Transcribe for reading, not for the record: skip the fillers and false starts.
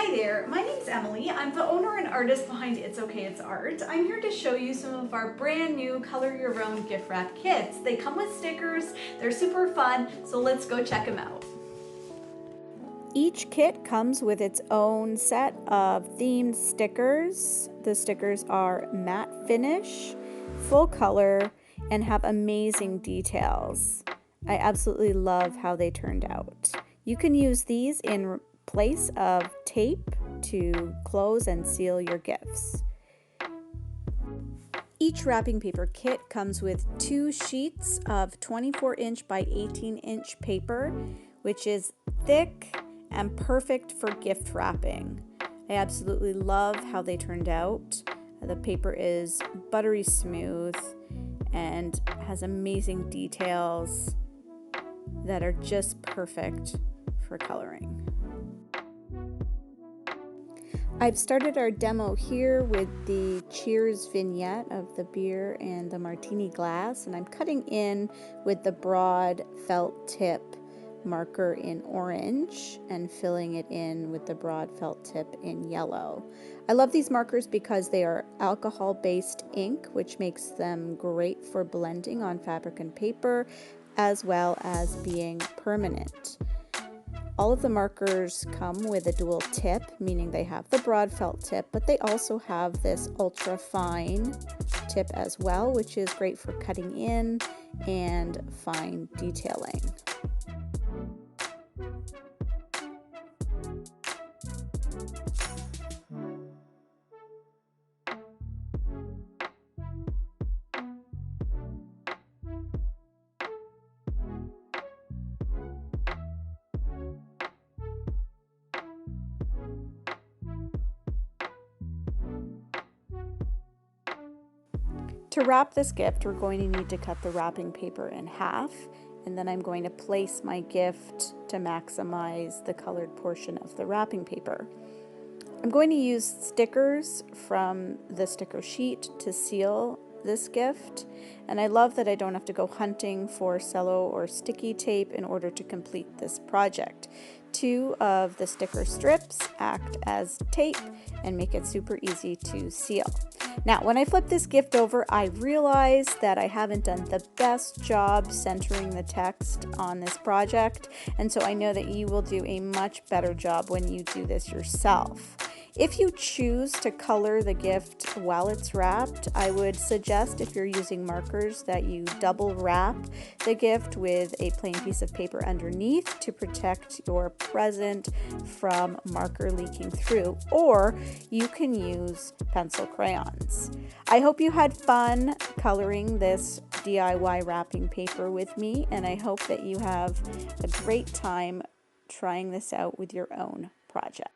Hi there, my name's Emily. I'm the owner and artist behind It's Okay It's Art. I'm here to show you some of our brand new color your own gift wrap kits. They come with stickers, they're super fun, so let's go check them out. Each kit comes with its own set of themed stickers. The stickers are matte finish, full color, and have amazing details. I absolutely love how they turned out. You can use these in place of tape to close and seal your gifts. Each wrapping paper kit comes with 2 sheets of 24-inch by 18-inch paper, which is thick and perfect for gift wrapping. I absolutely love how they turned out. The paper is buttery smooth and has amazing details that are just perfect for coloring. I've started our demo here with the Cheers vignette of the beer and the martini glass, and I'm cutting in with the broad felt tip marker in orange and filling it in with the broad felt tip in yellow. I love these markers because they are alcohol-based ink, which makes them great for blending on fabric and paper, as well as being permanent. All of the markers come with a dual tip, meaning they have the broad felt tip, but they also have this ultra fine tip as well, which is great for cutting in and fine detailing. To wrap this gift, we're going to need to cut the wrapping paper in half, and then I'm going to place my gift to maximize the colored portion of the wrapping paper. I'm going to use stickers from the sticker sheet to seal this gift, and I love that I don't have to go hunting for cello or sticky tape in order to complete this project. 2 of the sticker strips act as tape and make it super easy to seal. Now, when I flip this gift over, I realize that I haven't done the best job centering the text on this project, and so I know that you will do a much better job when you do this yourself. If you choose to color the gift while it's wrapped, I would suggest, if you're using markers, that you double wrap the gift with a plain piece of paper underneath to protect your present from marker leaking through, or you can use pencil crayons. I hope you had fun coloring this DIY wrapping paper with me, and I hope that you have a great time trying this out with your own project.